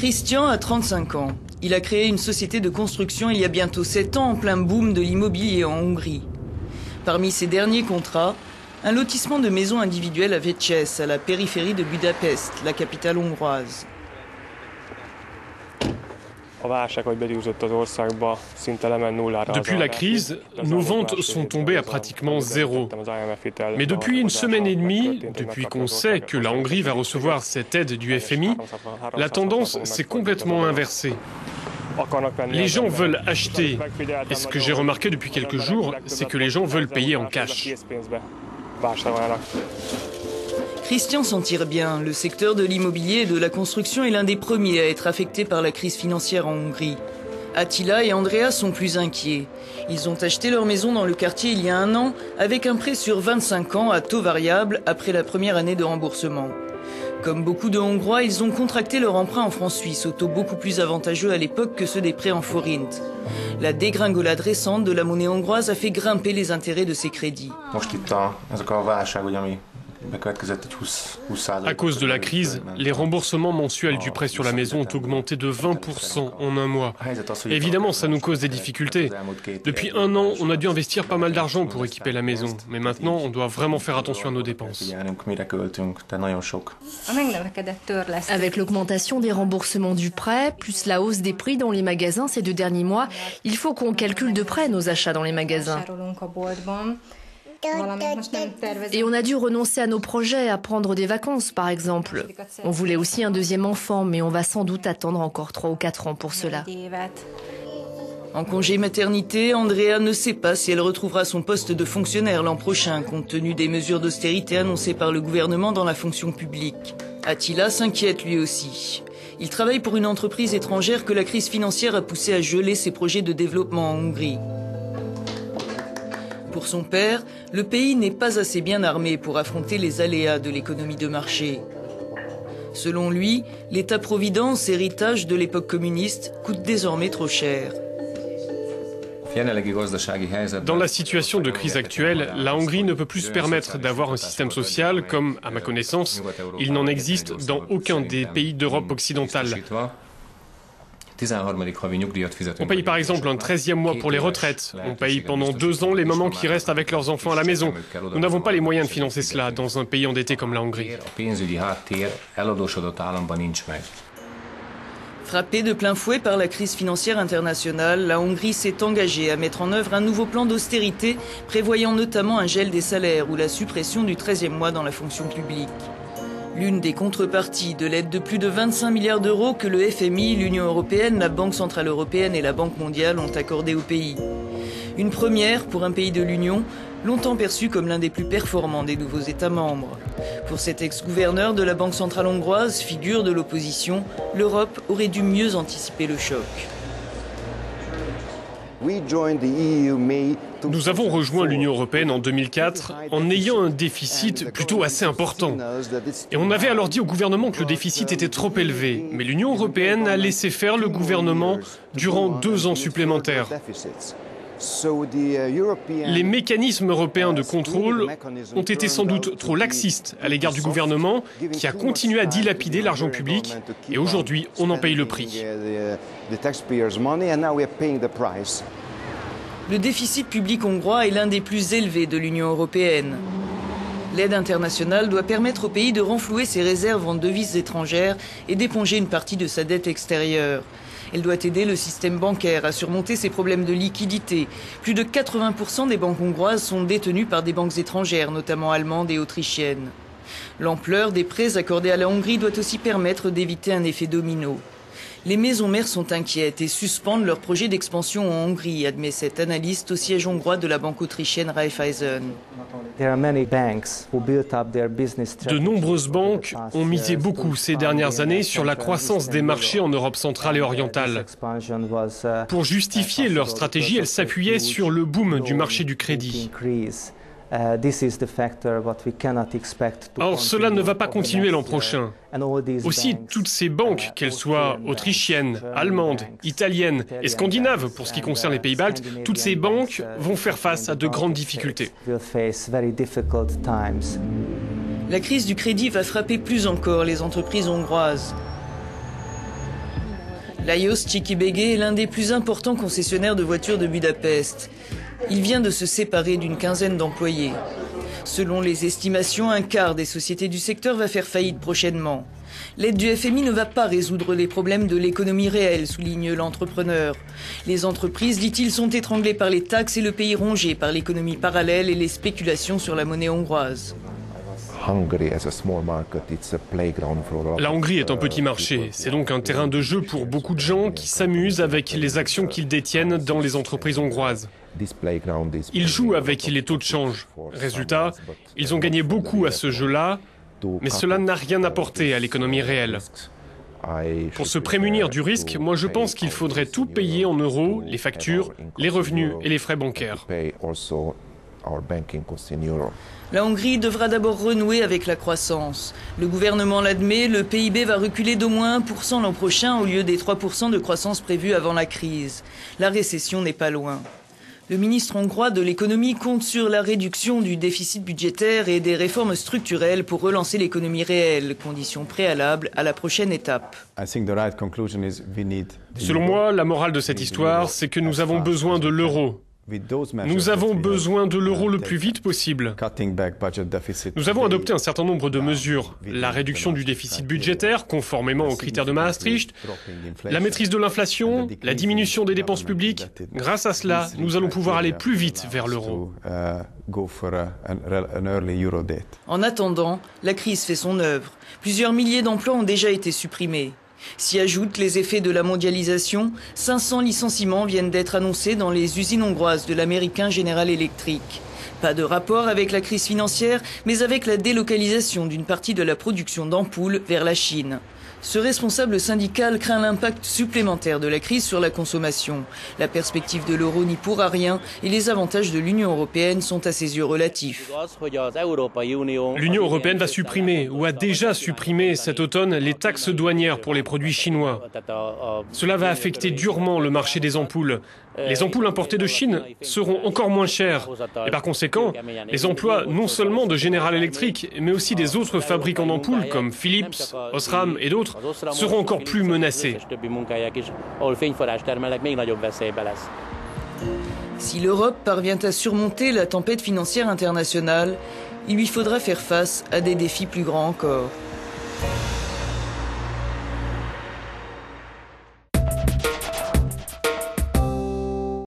Christian a 35 ans. Il a créé une société de construction il y a bientôt 7 ans en plein boom de l'immobilier en Hongrie. Parmi ses derniers contrats, un lotissement de maisons individuelles à Vecsés, à la périphérie de Budapest, la capitale hongroise. Depuis la crise, nos ventes sont tombées à pratiquement zéro. Mais depuis une semaine et demie, depuis qu'on sait que la Hongrie va recevoir cette aide du FMI, la tendance s'est complètement inversée. Les gens veulent acheter. Et ce que j'ai remarqué depuis quelques jours, c'est que les gens veulent payer en cash. Christian s'en tire bien. Le secteur de l'immobilier et de la construction est l'un des premiers à être affecté par la crise financière en Hongrie. Attila et Andrea sont plus inquiets. Ils ont acheté leur maison dans le quartier il y a 1 an avec un prêt sur 25 ans à taux variable après la première année de remboursement. Comme beaucoup de Hongrois, ils ont contracté leur emprunt en francs suisses au taux beaucoup plus avantageux à l'époque que ceux des prêts en forint. La dégringolade récente de la monnaie hongroise a fait grimper les intérêts de ces crédits. À cause de la crise, les remboursements mensuels du prêt sur la maison ont augmenté de 20% en 1 mois. Évidemment, ça nous cause des difficultés. Depuis 1 an, on a dû investir pas mal d'argent pour équiper la maison. Mais maintenant, on doit vraiment faire attention à nos dépenses. Avec l'augmentation des remboursements du prêt, plus la hausse des prix dans les magasins ces 2 derniers mois, il faut qu'on calcule de près nos achats dans les magasins. Et on a dû renoncer à nos projets, à prendre des vacances par exemple. On voulait aussi un 2e enfant, mais on va sans doute attendre encore 3 ou 4 ans pour cela. En congé maternité, Andrea ne sait pas si elle retrouvera son poste de fonctionnaire l'an prochain, compte tenu des mesures d'austérité annoncées par le gouvernement dans la fonction publique. Attila s'inquiète lui aussi. Il travaille pour une entreprise étrangère que la crise financière a poussé à geler ses projets de développement en Hongrie. Pour son père, le pays n'est pas assez bien armé pour affronter les aléas de l'économie de marché. Selon lui, l'État-providence, héritage de l'époque communiste, coûte désormais trop cher. Dans la situation de crise actuelle, la Hongrie ne peut plus se permettre d'avoir un système social comme, à ma connaissance, il n'en existe dans aucun des pays d'Europe occidentale. On paye par exemple un 13e mois pour les retraites. On paye pendant 2 ans les mamans qui restent avec leurs enfants à la maison. Nous n'avons pas les moyens de financer cela dans un pays endetté comme la Hongrie. Frappée de plein fouet par la crise financière internationale, la Hongrie s'est engagée à mettre en œuvre un nouveau plan d'austérité, prévoyant notamment un gel des salaires ou la suppression du 13e mois dans la fonction publique. L'une des contreparties de l'aide de plus de 25 milliards d'euros que le FMI, l'Union européenne, la Banque centrale européenne et la Banque mondiale ont accordé au pays. Une première pour un pays de l'Union, longtemps perçu comme l'un des plus performants des nouveaux États membres. Pour cet ex-gouverneur de la Banque centrale hongroise, figure de l'opposition, l'Europe aurait dû mieux anticiper le choc. Nous avons rejoint l'Union européenne en 2004 en ayant un déficit plutôt assez important. Et on avait alors dit au gouvernement que le déficit était trop élevé. Mais l'Union européenne a laissé faire le gouvernement durant 2 ans supplémentaires. Les mécanismes européens de contrôle ont été sans doute trop laxistes à l'égard du gouvernement qui a continué à dilapider l'argent public et aujourd'hui on en paye le prix. Le déficit public hongrois est l'un des plus élevés de l'Union européenne. L'aide internationale doit permettre au pays de renflouer ses réserves en devises étrangères et d'éponger une partie de sa dette extérieure. Elle doit aider le système bancaire à surmonter ses problèmes de liquidité. Plus de 80% des banques hongroises sont détenues par des banques étrangères, notamment allemandes et autrichiennes. L'ampleur des prêts accordés à la Hongrie doit aussi permettre d'éviter un effet domino. Les maisons mères sont inquiètes et suspendent leur projet d'expansion en Hongrie, admet cet analyste au siège hongrois de la banque autrichienne Raiffeisen. De nombreuses banques ont misé beaucoup ces dernières années sur la croissance des marchés en Europe centrale et orientale. Pour justifier leur stratégie, elles s'appuyaient sur le boom du marché du crédit. Or, cela ne va pas continuer l'an prochain. Aussi, toutes ces banques, qu'elles soient autrichiennes, allemandes, italiennes et scandinaves pour ce qui concerne les pays baltes, toutes ces banques vont faire face à de grandes difficultés. La crise du crédit va frapper plus encore les entreprises hongroises. Lajos Csíky-Bégué est l'un des plus importants concessionnaires de voitures de Budapest. Il vient de se séparer d'une quinzaine d'employés. Selon les estimations, un quart des sociétés du secteur va faire faillite prochainement. L'aide du FMI ne va pas résoudre les problèmes de l'économie réelle, souligne l'entrepreneur. Les entreprises, dit-il, sont étranglées par les taxes et le pays rongé par l'économie parallèle et les spéculations sur la monnaie hongroise. La Hongrie est un petit marché. C'est donc un terrain de jeu pour beaucoup de gens qui s'amusent avec les actions qu'ils détiennent dans les entreprises hongroises. Ils jouent avec les taux de change. Résultat, ils ont gagné beaucoup à ce jeu-là, mais cela n'a rien apporté à l'économie réelle. Pour se prémunir du risque, moi je pense qu'il faudrait tout payer en euros, les factures, les revenus et les frais bancaires. La Hongrie devra d'abord renouer avec la croissance. Le gouvernement l'admet, le PIB va reculer d'au moins 1% l'an prochain au lieu des 3% de croissance prévue avant la crise. La récession n'est pas loin. Le ministre hongrois de l'économie compte sur la réduction du déficit budgétaire et des réformes structurelles pour relancer l'économie réelle, condition préalable à la prochaine étape. Selon moi, la morale de cette histoire, c'est que nous avons besoin de l'euro. Nous avons besoin de l'euro le plus vite possible. Nous avons adopté un certain nombre de mesures. La réduction du déficit budgétaire, conformément aux critères de Maastricht, la maîtrise de l'inflation, la diminution des dépenses publiques. Grâce à cela, nous allons pouvoir aller plus vite vers l'euro. En attendant, la crise fait son œuvre. Plusieurs milliers d'emplois ont déjà été supprimés. S'y ajoutent les effets de la mondialisation, 500 licenciements viennent d'être annoncés dans les usines hongroises de l'américain General Electric. Pas de rapport avec la crise financière, mais avec la délocalisation d'une partie de la production d'ampoules vers la Chine. Ce responsable syndical craint l'impact supplémentaire de la crise sur la consommation. La perspective de l'euro n'y pourra rien et les avantages de l'Union européenne sont à ses yeux relatifs. L'Union européenne va supprimer ou a déjà supprimé cet automne les taxes douanières pour les produits chinois. Cela va affecter durement le marché des ampoules. Les ampoules importées de Chine seront encore moins chères. Et par conséquent, les emplois non seulement de General Electric, mais aussi des autres fabricants d'ampoules comme Philips, Osram et d'autres, seront encore plus menacés. Si l'Europe parvient à surmonter la tempête financière internationale, il lui faudra faire face à des défis plus grands encore.